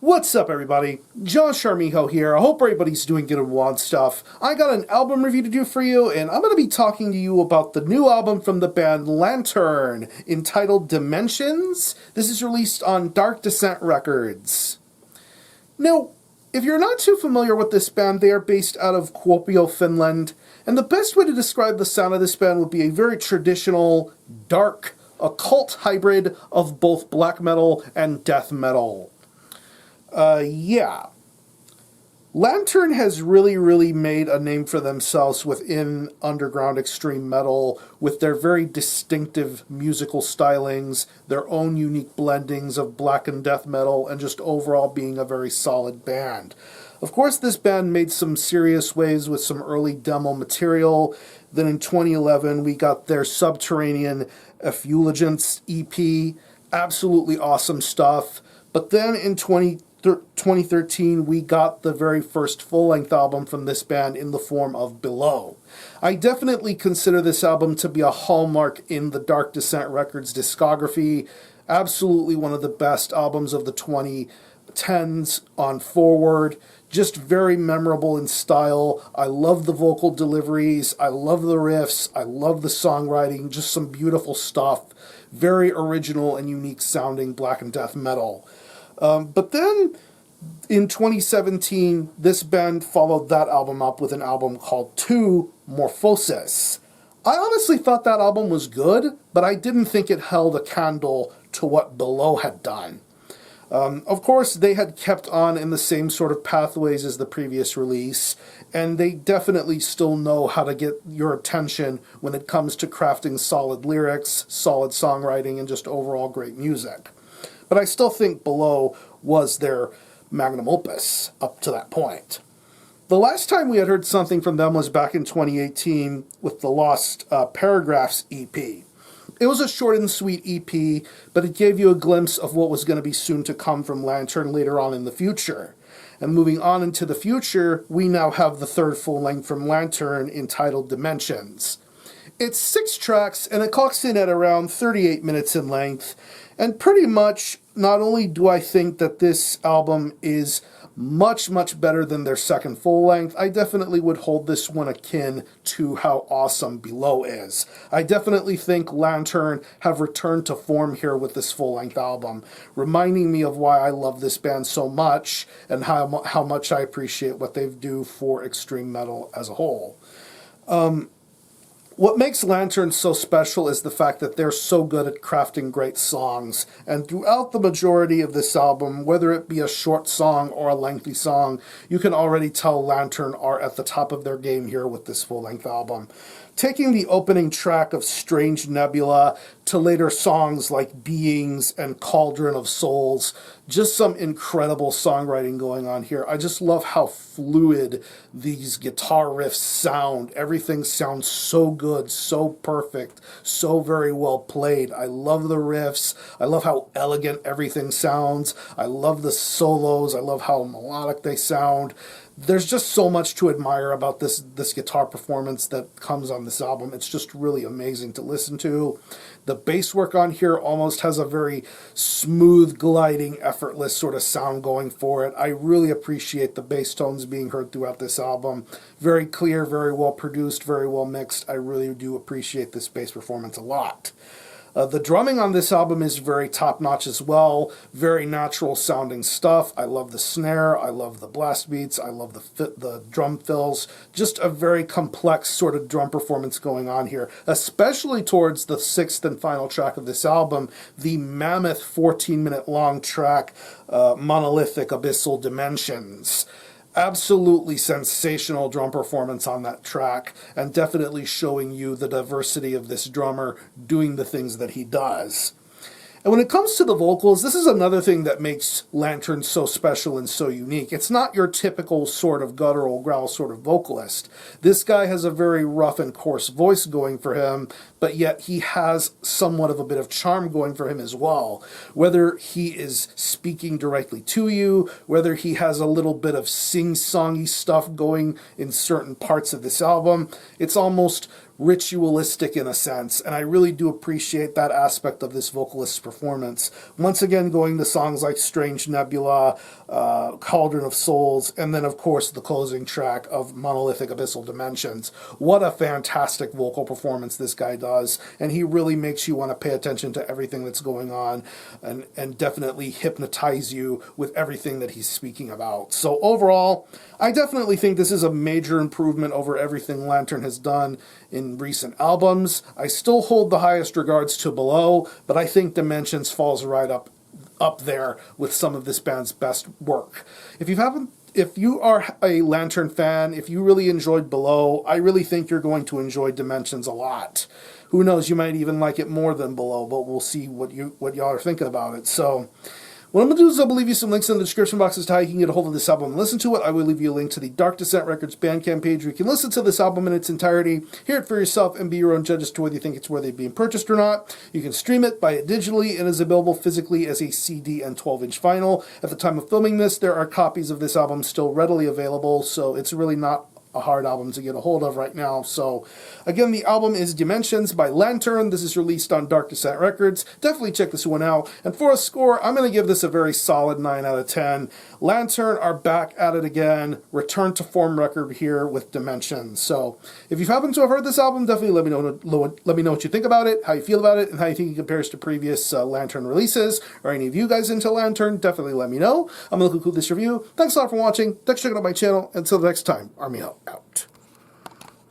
What's up, everybody? Josh Armijo here. I hope everybody's doing good and well and stuff. I got an album review to do for you, and I'm going to be talking to you about the new album from the band Lantern, entitled Dimensions. This is released on Dark Descent Records. Now, if you're not too familiar with this band, they are based out of Kuopio, Finland, and the best way to describe the sound of this band would be a very traditional, dark, occult hybrid of both black metal and death metal. Lantern has really made a name for themselves within underground extreme metal with their very distinctive musical stylings, their own unique blendings of black and death metal, and just overall being a very solid band. Of course, this band made some serious waves with some early demo material. Then in 2011, we got their Subterranean Effulgence EP. Absolutely awesome stuff. But then in 2013, we got the very first full-length album from this band in the form of Below. I definitely consider this album to be a hallmark in the Dark Descent Records discography. Absolutely one of the best albums of the 2010s on forward. Just very memorable in style. I love the vocal deliveries. I love the riffs. I love the songwriting. Just some beautiful stuff. Very original and unique sounding black and death metal. But then, in 2017, this band followed that album up with an album called 2 Morphosis. I honestly thought that album was good, but I didn't think it held a candle to what Below had done. Of course, they had kept on in the same sort of pathways as the previous release, and they definitely still know how to get your attention when it comes to crafting solid lyrics, solid songwriting, and just overall great music. But I still think Below was their magnum opus up to that point. The last time we had heard something from them was back in 2018 with the Lost Paragraphs EP. It was a short and sweet EP, but it gave you a glimpse of what was going to be soon to come from Lantern later on in the future. And moving on into the future, we now have the third full length from Lantern entitled Dimensions. It's 6 tracks, and it clocks in at around 38 minutes in length. And pretty much, not only do I think that this album is much better than their second full length, I definitely would hold this one akin to how awesome Below is. I definitely think Lantern have returned to form here with this full length album, reminding me of why I love this band so much and how much I appreciate what they do for extreme metal as a whole. What makes Lantern so special is the fact that they're so good at crafting great songs, and throughout the majority of this album, whether it be a short song or a lengthy song, you can already tell Lantern are at the top of their game here with this full-length album. Taking the opening track of Strange Nebula to later songs like Beings and Cauldron of Souls, just some incredible songwriting going on here. I just love how fluid these guitar riffs sound. Everything sounds so good, so perfect, so very well played. I love the riffs. I love how elegant everything sounds. I love the solos. I love how melodic they sound. There's just so much to admire about this guitar performance that comes on this album. It's just really amazing to listen to. The bass work on here almost has a very smooth, gliding, effortless sort of sound going for it. I really appreciate the bass tones being heard throughout this album. Very clear, very well produced, very well mixed. I really do appreciate this bass performance a lot. The drumming on this album is very top-notch as well. Very natural-sounding stuff. I love the snare. I love the blast beats. I love the drum fills. Just a very complex sort of drum performance going on here, especially towards the 6th and final track of this album, the mammoth 14-minute-long track, Monolithic Abyssal Dimensions. Absolutely sensational drum performance on that track, and definitely showing you the diversity of this drummer doing the things that he does. And when it comes to the vocals, this is another thing that makes Lantern so special and so unique. It's not your typical sort of guttural growl sort of vocalist. This guy has a very rough and coarse voice going for him, but yet he has somewhat of a bit of charm going for him as well. Whether he is speaking directly to you, whether he has a little bit of sing-songy stuff going in certain parts of this album, it's almost ritualistic in a sense, and I really do appreciate that aspect of this vocalist's performance. Once again, going to songs like Strange Nebula, Cauldron of Souls, and then, of course, the closing track of Monolithic Abyssal Dimensions. What a fantastic vocal performance this guy does, and he really makes you want to pay attention to everything that's going on and definitely hypnotize you with everything that he's speaking about. So overall, I definitely think this is a major improvement over everything Lantern has done in recent albums. I still hold the highest regards to Below, but I think Dimensions falls right up there with some of this band's best work. If you are a Lantern fan, if you really enjoyed Below, I really think you're going to enjoy Dimensions a lot. Who knows, you might even like it more than Below, but we'll see what y'all are thinking about it. So what I'm going to do is I'll leave you some links in the description box as to how you can get a hold of this album and listen to it. I will leave you a link to the Dark Descent Records Bandcamp page where you can listen to this album in its entirety, hear it for yourself, and be your own judge as to whether you think it's worthy of being purchased or not. You can stream it, buy it digitally, and is available physically as a CD and 12-inch vinyl. At the time of filming this, there are copies of this album still readily available, so it's really not a hard album to get a hold of right now. So again, the album is Dimensions by Lantern. This is released on Dark Descent Records. Definitely check this one out. And for a score, I'm going to give this a very solid 9 out of 10. Lantern are back at it again. Return to form record here with Dimensions. So if you happen to have heard this album, definitely let me know what you think about it, how you feel about it, and how you think it compares to previous Lantern releases. Or any of you guys into Lantern, definitely let me know. I'm going to conclude this review. Thanks a lot for watching. Thanks for checking out my channel. Until next time, Army out.